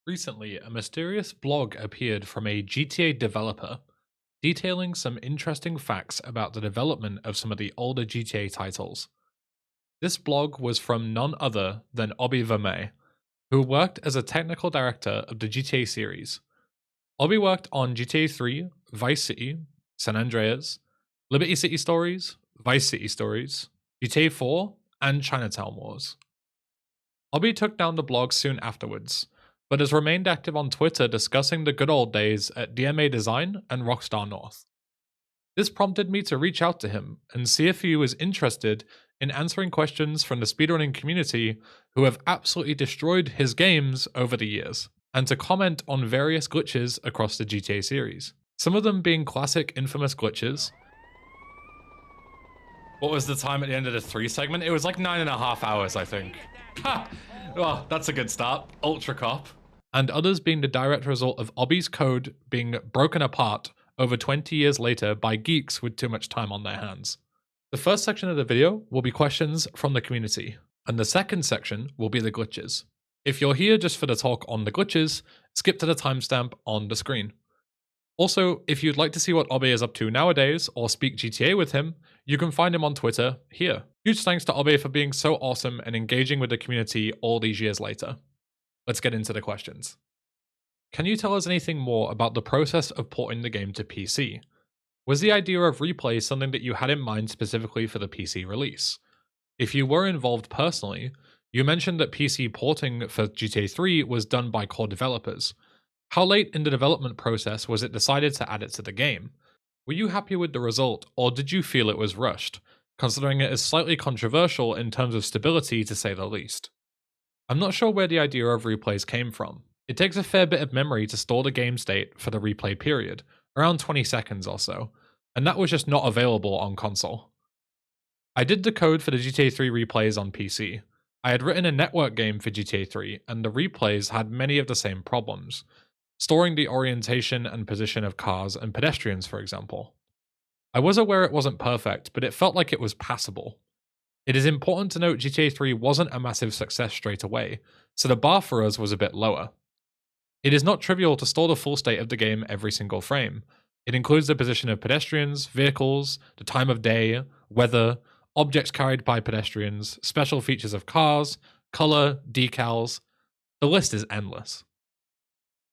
Recently, a mysterious blog appeared from a GTA developer detailing some interesting facts about the development of some of the older GTA titles. This blog was from none other than Obbe Vermeij, who worked as a technical director of the GTA series. Obbe worked on GTA 3, Vice City, San Andreas, Liberty City Stories, Vice City Stories, GTA 4, and Chinatown Wars. Obbe took down the blog soon afterwards, but has remained active on Twitter discussing the good old days at DMA Design and Rockstar North. This prompted me to reach out to him and see if he was interested in answering questions from the speedrunning community who have absolutely destroyed his games over the years, and to comment on various glitches across the GTA series. Some of them being classic infamous glitches. What was the time at the end of the 3 segment? It was like 9.5 hours, I think. Ha! Well, that's a good start. Ultra Cop. And others being the direct result of Obbe's code being broken apart over 20 years later by geeks with too much time on their hands. The first section of the video will be questions from the community, and the second section will be the glitches. If you're here just for the talk on the glitches, skip to the timestamp on the screen. Also, if you'd like to see what Obbe is up to nowadays, or speak GTA with him, you can find him on Twitter here. Huge thanks to Obbe for being so awesome and engaging with the community all these years later. Let's get into the questions. Can you tell us anything more about the process of porting the game to PC? Was the idea of replay something that you had in mind specifically for the PC release? If you were involved personally, you mentioned that PC porting for GTA 3 was done by core developers. How late in the development process was it decided to add it to the game? Were you happy with the result, or did you feel it was rushed, considering it is slightly controversial in terms of stability to say the least? I'm not sure where the idea of replays came from. It takes a fair bit of memory to store the game state for the replay period, around 20 seconds or so, and that was just not available on console. I did the code for the GTA 3 replays on PC. I had written a network game for GTA 3, and the replays had many of the same problems, storing the orientation and position of cars and pedestrians, for example. I was aware it wasn't perfect, but it felt like it was passable. It is important to note GTA 3 wasn't a massive success straight away, so the bar for us was a bit lower. It is not trivial to store the full state of the game every single frame. It includes the position of pedestrians, vehicles, the time of day, weather, objects carried by pedestrians, special features of cars, color, decals. The list is endless.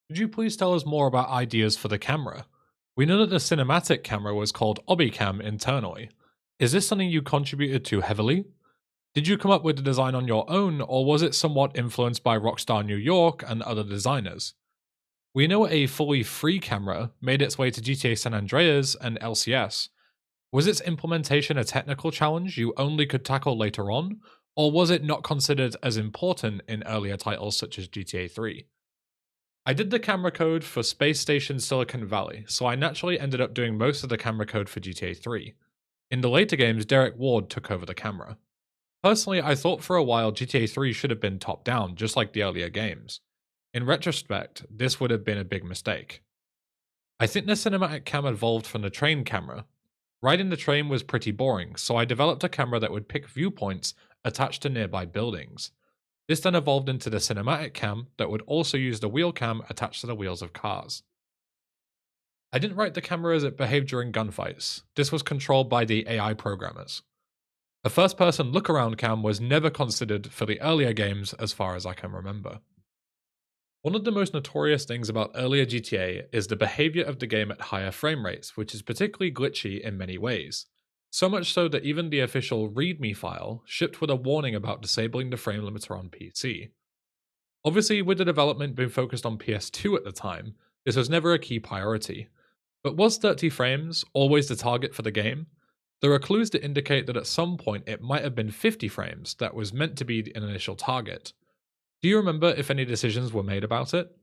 Could you please tell us more about ideas for the camera? We know that the cinematic camera was called ObbyCam internally. Is this something you contributed to heavily? Did you come up with the design on your own, or was it somewhat influenced by Rockstar New York and other designers? We know a fully free camera made its way to GTA San Andreas and LCS. Was its implementation a technical challenge you only could tackle later on, or was it not considered as important in earlier titles such as GTA 3? I did the camera code for Space Station Silicon Valley, so I naturally ended up doing most of the camera code for GTA 3. In the later games, Derek Ward took over the camera. Personally, I thought for a while GTA 3 should have been top-down, just like the earlier games. In retrospect, this would have been a big mistake. I think the cinematic cam evolved from the train camera. Riding the train was pretty boring, so I developed a camera that would pick viewpoints attached to nearby buildings. This then evolved into the cinematic cam that would also use the wheel cam attached to the wheels of cars. I didn't write the camera as it behaved during gunfights. This was controlled by the AI programmers. A first-person look-around cam was never considered for the earlier games as far as I can remember. One of the most notorious things about earlier GTA is the behavior of the game at higher frame rates, which is particularly glitchy in many ways. So much so that even the official README file shipped with a warning about disabling the frame limiter on PC. Obviously, with the development being focused on PS2 at the time, this was never a key priority. But was 30 frames always the target for the game? There are clues that indicate that at some point it might have been 50 frames that was meant to be an initial target. Do you remember if any decisions were made about it?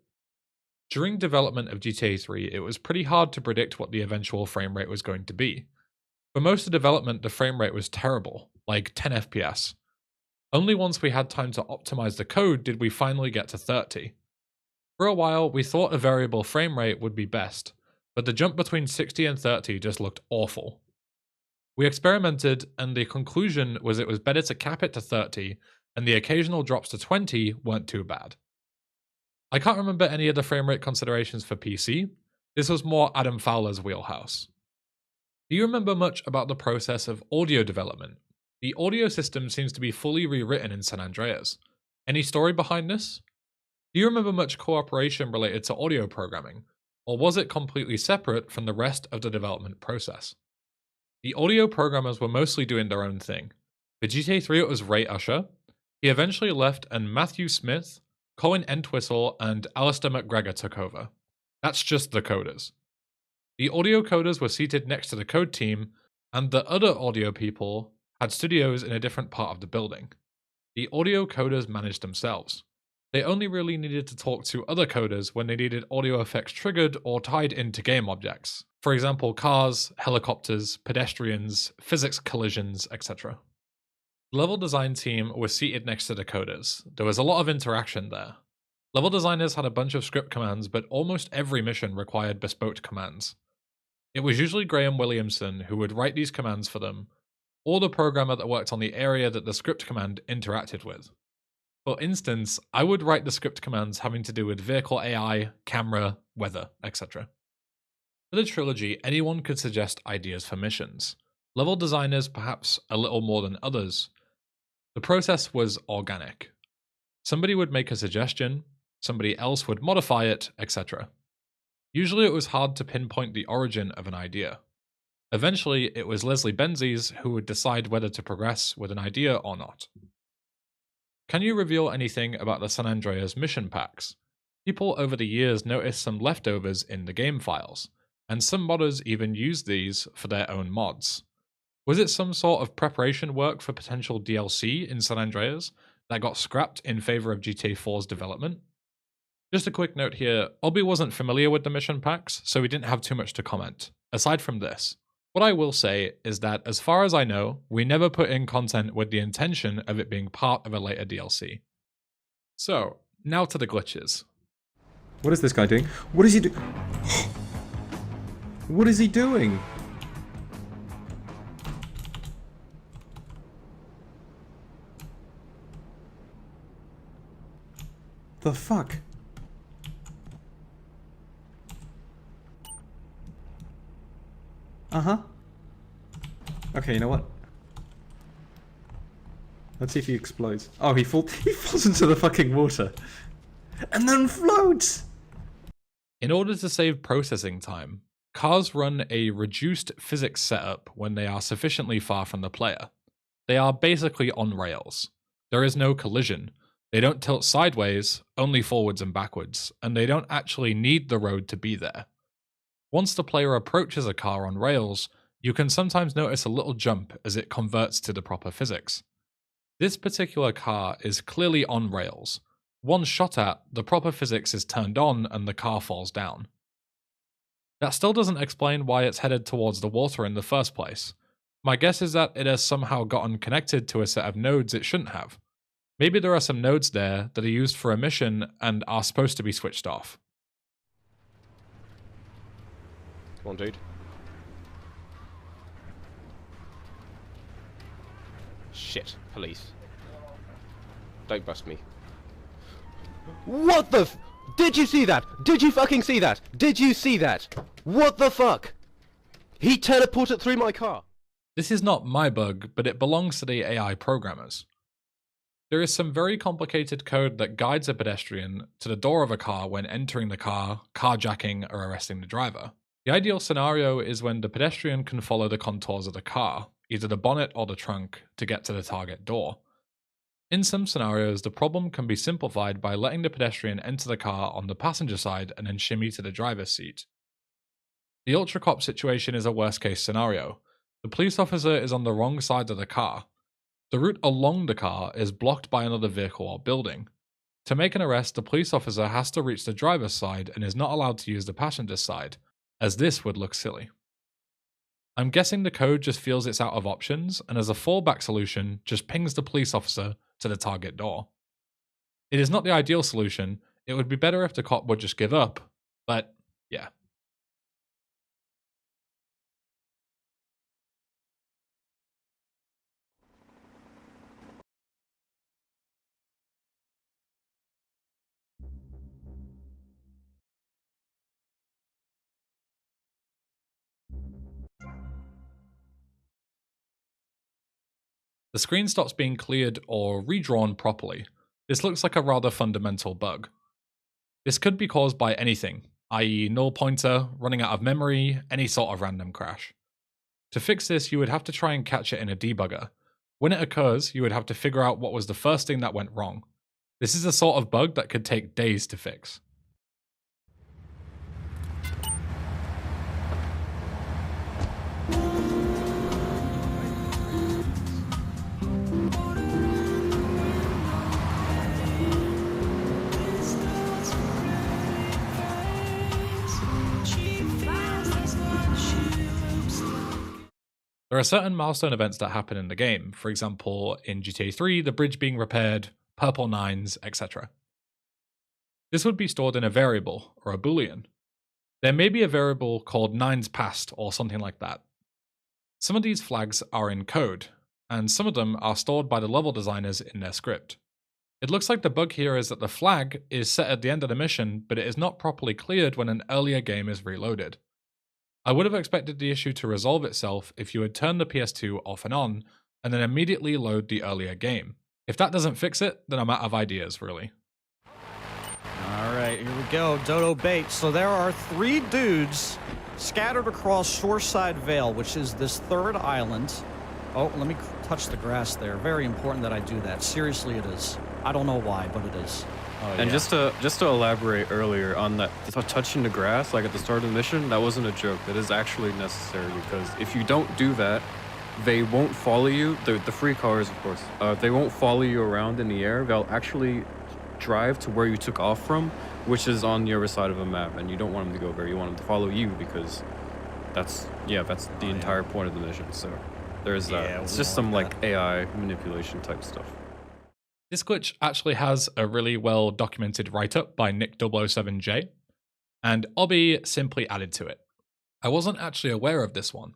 During development of GTA 3, it was pretty hard to predict what the eventual frame rate was going to be. For most of development, the frame rate was terrible, like 10 FPS. Only once we had time to optimize the code did we finally get to 30. For a while, we thought a variable frame rate would be best, but the jump between 60 and 30 just looked awful. We experimented, and the conclusion was it was better to cap it to 30, and the occasional drops to 20 weren't too bad. I can't remember any of the frame rate considerations for PC. This was more Adam Fowler's wheelhouse. Do you remember much about the process of audio development? The audio system seems to be fully rewritten in San Andreas. Any story behind this? Do you remember much cooperation related to audio programming, or was it completely separate from the rest of the development process? The audio programmers were mostly doing their own thing. For GTA 3 it was Ray Usher. He eventually left and Matthew Smith, Colin Entwistle, and Alistair McGregor took over. That's just the coders. The audio coders were seated next to the code team, and the other audio people had studios in a different part of the building. The audio coders managed themselves. They only really needed to talk to other coders when they needed audio effects triggered or tied into game objects. For example, cars, helicopters, pedestrians, physics collisions, etc. The level design team was seated next to the coders. There was a lot of interaction there. Level designers had a bunch of script commands, but almost every mission required bespoke commands. It was usually Graham Williamson who would write these commands for them, or the programmer that worked on the area that the script command interacted with. For instance, I would write the script commands having to do with vehicle AI, camera, weather, etc. For the trilogy, anyone could suggest ideas for missions. Level designers perhaps a little more than others. The process was organic. Somebody would make a suggestion, somebody else would modify it, etc. Usually it was hard to pinpoint the origin of an idea. Eventually, it was Leslie Benzies who would decide whether to progress with an idea or not. Can you reveal anything about the San Andreas mission packs? People over the years noticed some leftovers in the game files, and some modders even used these for their own mods. Was it some sort of preparation work for potential DLC in San Andreas that got scrapped in favor of GTA 4's development? Just a quick note here, Obbe wasn't familiar with the mission packs, so he didn't have too much to comment. Aside from this, what I will say is that as far as I know, we never put in content with the intention of it being part of a later DLC. So, now to the glitches. What is this guy doing? What is he doing? What is he doing? The fuck? Uh-huh. Okay, you know what? Let's see if he explodes. Oh, he falls into the fucking water. And then floats! In order to save processing time, cars run a reduced physics setup when they are sufficiently far from the player. They are basically on rails. There is no collision. They don't tilt sideways, only forwards and backwards, and they don't actually need the road to be there. Once the player approaches a car on rails, you can sometimes notice a little jump as it converts to the proper physics. This particular car is clearly on rails. Once shot at, the proper physics is turned on and the car falls down. That still doesn't explain why it's headed towards the water in the first place. My guess is that it has somehow gotten connected to a set of nodes it shouldn't have. Maybe there are some nodes there that are used for a mission and are supposed to be switched off. Come on, dude. Shit, police. Don't bust me. What the f- Did you see that? Did you fucking see that? Did you see that? What the fuck? He teleported through my car. This is not my bug, but it belongs to the AI programmers. There is some very complicated code that guides a pedestrian to the door of a car when entering the car, carjacking, or arresting the driver. The ideal scenario is when the pedestrian can follow the contours of the car, either the bonnet or the trunk, to get to the target door. In some scenarios, the problem can be simplified by letting the pedestrian enter the car on the passenger side and then shimmy to the driver's seat. The Ultra Cop situation is a worst case scenario. The police officer is on the wrong side of the car. The route along the car is blocked by another vehicle or building. To make an arrest, the police officer has to reach the driver's side and is not allowed to use the passenger's side, as this would look silly. I'm guessing the code just feels it's out of options, and as a fallback solution, just pings the police officer to the target door. It is not the ideal solution. It would be better if the cop would just give up, but yeah. The screen stops being cleared or redrawn properly. This looks like a rather fundamental bug. This could be caused by anything, i.e. null pointer, running out of memory, any sort of random crash. To fix this, you would have to try and catch it in a debugger. When it occurs, you would have to figure out what was the first thing that went wrong. This is the sort of bug that could take days to fix. There are certain milestone events that happen in the game, for example, in GTA 3, the bridge being repaired, purple 9s, etc. This would be stored in a variable, or a boolean. There may be a variable called 9s passed, or something like that. Some of these flags are in code, and some of them are stored by the level designers in their script. It looks like the bug here is that the flag is set at the end of the mission, but it is not properly cleared when an earlier game is reloaded. I would have expected the issue to resolve itself if you had turned the PS2 off and on, and then immediately load the earlier game. If that doesn't fix it, then I'm out of ideas, really. Alright, here we go, Dodo bait. So there are 3 dudes scattered across Shoreside Vale, which is this 3rd island. Oh, let me touch the grass there. Very important that I do that. Seriously, it is. I don't know why, but it is. Oh, And yeah. just to elaborate earlier on that, touching the grass, like at the start of the mission, that wasn't a joke. That is actually necessary, because if you don't do that, they won't follow you. The free cars, of course, they won't follow you around in the air. They'll actually drive to where you took off from, which is on the other side of a map, and you don't want them to go there. You want them to follow you, because that's the entire point of the mission. So there's that. Yeah, It's we just don't some want like AI manipulation type stuff. This glitch actually has a really well documented write-up by Nick007J, and Obbe simply added to it. I wasn't actually aware of this one,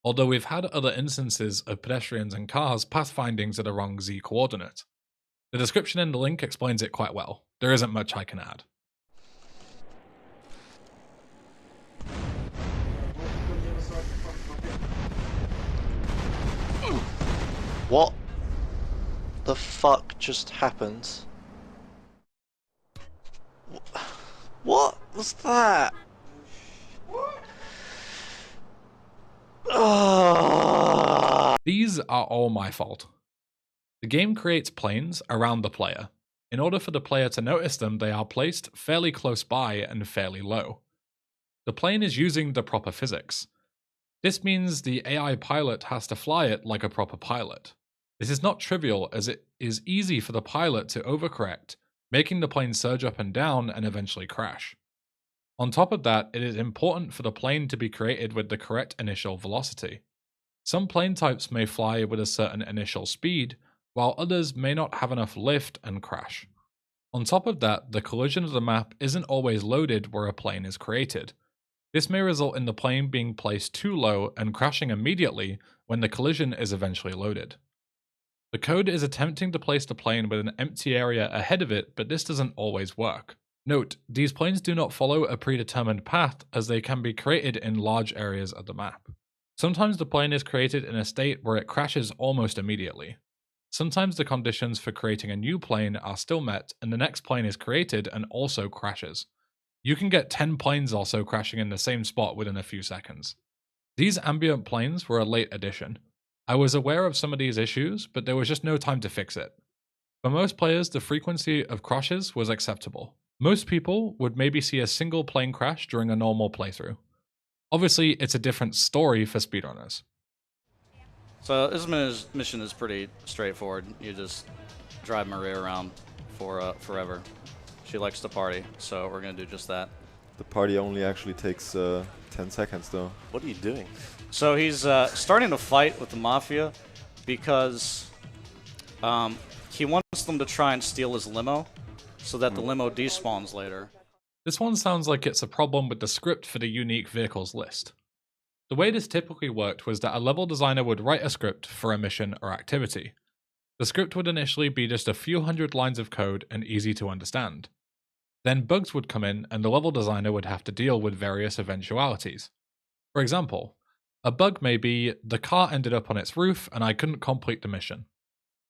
although we've had other instances of pedestrians and cars pass findings at the wrong Z coordinate. The description in the link explains it quite well. There isn't much I can add. What the fuck just happened? What was that? These are all my fault. The game creates planes around the player. In order for the player to notice them, they are placed fairly close by and fairly low. The plane is using the proper physics. This means the AI pilot has to fly it like a proper pilot. This is not trivial, as it is easy for the pilot to overcorrect, making the plane surge up and down and eventually crash. On top of that, it is important for the plane to be created with the correct initial velocity. Some plane types may fly with a certain initial speed, while others may not have enough lift and crash. On top of that, the collision of the map isn't always loaded where a plane is created. This may result in the plane being placed too low and crashing immediately when the collision is eventually loaded. The code is attempting to place the plane with an empty area ahead of it, but this doesn't always work. Note, these planes do not follow a predetermined path, as they can be created in large areas of the map. Sometimes the plane is created in a state where it crashes almost immediately. Sometimes the conditions for creating a new plane are still met and the next plane is created and also crashes. You can get 10 planes also crashing in the same spot within a few seconds. These ambient planes were a late addition. I was aware of some of these issues, but there was just no time to fix it. For most players, the frequency of crashes was acceptable. Most people would maybe see a single plane crash during a normal playthrough. Obviously, it's a different story for speedrunners. So this mission is pretty straightforward. You just drive Maria around for forever. She likes to party, so we're gonna do just that. The party only actually takes 10 seconds though. What are you doing? So he's starting to fight with the Mafia because he wants them to try and steal his limo so that the limo despawns later. This one sounds like it's a problem with the script for the unique vehicles list. The way this typically worked was that a level designer would write a script for a mission or activity. The script would initially be just a few hundred lines of code and easy to understand. Then bugs would come in and the level designer would have to deal with various eventualities. For example, a bug may be, the car ended up on its roof and I couldn't complete the mission.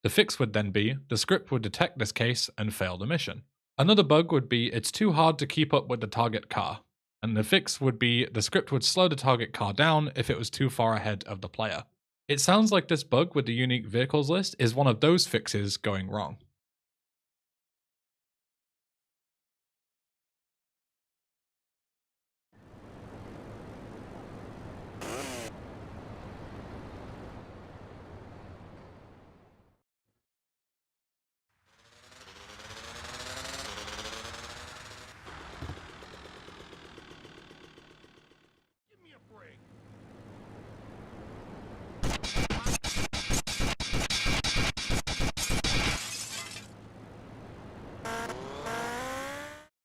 The fix would then be, the script would detect this case and fail the mission. Another bug would be, it's too hard to keep up with the target car. And the fix would be, the script would slow the target car down if it was too far ahead of the player. It sounds like this bug with the unique vehicles list is one of those fixes going wrong.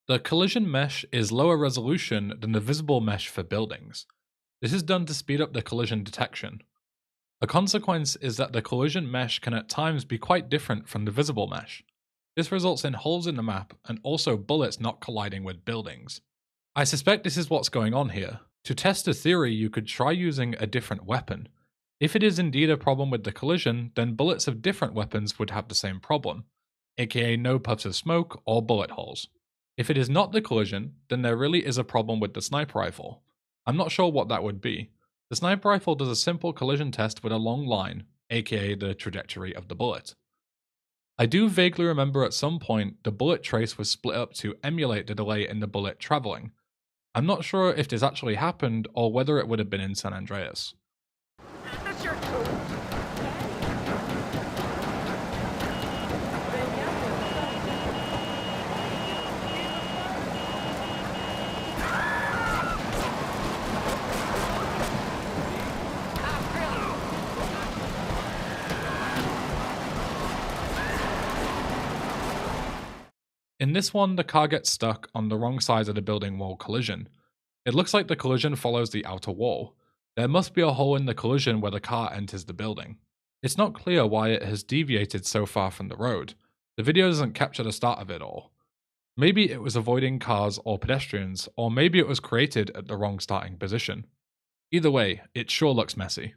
The collision mesh is lower resolution than the visible mesh for buildings. This is done to speed up the collision detection. A consequence is that the collision mesh can at times be quite different from the visible mesh. This results in holes in the map and also bullets not colliding with buildings. I suspect this is what's going on here. To test the theory, you could try using a different weapon. If it is indeed a problem with the collision, then bullets of different weapons would have the same problem, aka no puffs of smoke or bullet holes. If it is not the collision, then there really is a problem with the sniper rifle. I'm not sure what that would be. The sniper rifle does a simple collision test with a long line, aka the trajectory of the bullet. I do vaguely remember at some point the bullet trace was split up to emulate the delay in the bullet traveling. I'm not sure if this actually happened or whether it would have been in San Andreas. In this one, the car gets stuck on the wrong side of the building wall collision. It looks like the collision follows the outer wall. There must be a hole in the collision where the car enters the building. It's not clear why it has deviated so far from the road. The video doesn't capture the start of it all. Maybe it was avoiding cars or pedestrians, or maybe it was created at the wrong starting position. Either way, it sure looks messy.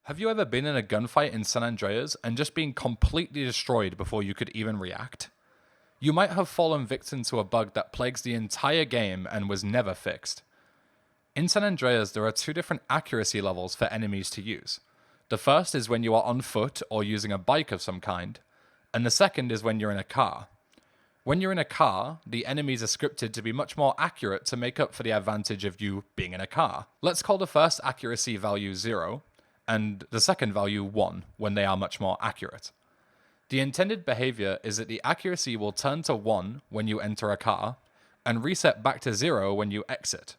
Have you ever been in a gunfight in San Andreas and just been completely destroyed before you could even react? You might have fallen victim to a bug that plagues the entire game and was never fixed. In San Andreas, there are two different accuracy levels for enemies to use. The first is when you are on foot or using a bike of some kind, and the second is when you're in a car. When you're in a car, the enemies are scripted to be much more accurate to make up for the advantage of you being in a car. Let's call the first accuracy value 0, and the second value 1 when they are much more accurate. The intended behavior is that the accuracy will turn to 1 when you enter a car, and reset back to 0 when you exit.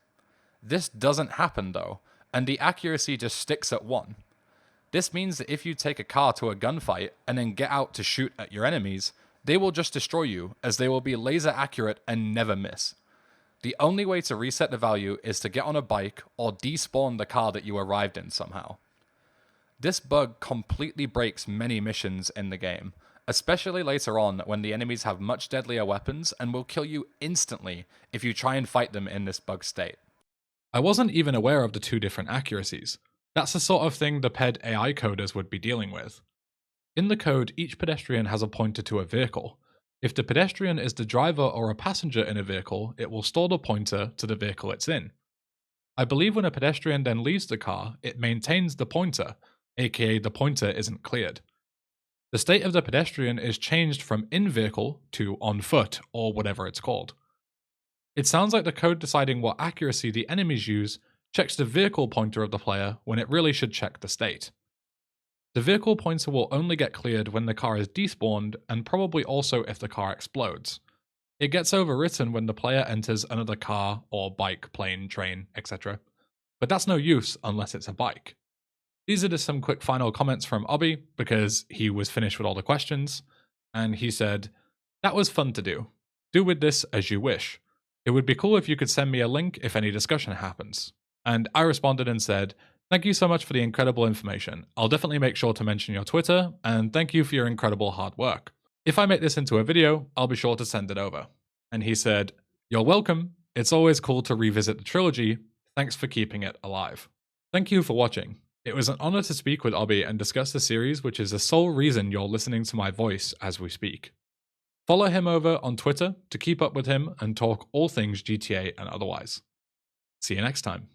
This doesn't happen though, and the accuracy just sticks at 1. This means that if you take a car to a gunfight and then get out to shoot at your enemies, they will just destroy you, as they will be laser accurate and never miss. The only way to reset the value is to get on a bike or despawn the car that you arrived in somehow. This bug completely breaks many missions in the game, especially later on when the enemies have much deadlier weapons and will kill you instantly if you try and fight them in this bug state. I wasn't even aware of the two different accuracies. That's the sort of thing the PED AI coders would be dealing with. In the code, each pedestrian has a pointer to a vehicle. If the pedestrian is the driver or a passenger in a vehicle, it will store the pointer to the vehicle it's in. I believe when a pedestrian then leaves the car, it maintains the pointer, aka the pointer isn't cleared. The state of the pedestrian is changed from in-vehicle to on foot, or whatever it's called. It sounds like the code deciding what accuracy the enemies use checks the vehicle pointer of the player when it really should check the state. The vehicle pointer will only get cleared when the car is despawned, and probably also if the car explodes. It gets overwritten when the player enters another car or bike, plane, train, etc. But that's no use unless it's a bike. These are just some quick final comments from Obbe, because he was finished with all the questions, and he said, "That was fun to do. Do with this as you wish. It would be cool if you could send me a link if any discussion happens." And I responded and said, "Thank you so much for the incredible information. I'll definitely make sure to mention your Twitter, and thank you for your incredible hard work. If I make this into a video, I'll be sure to send it over." And he said, "You're welcome. It's always cool to revisit the trilogy. Thanks for keeping it alive." Thank you for watching. It was an honor to speak with Obbe and discuss the series, which is the sole reason you're listening to my voice as we speak. Follow him over on Twitter to keep up with him and talk all things GTA and otherwise. See you next time.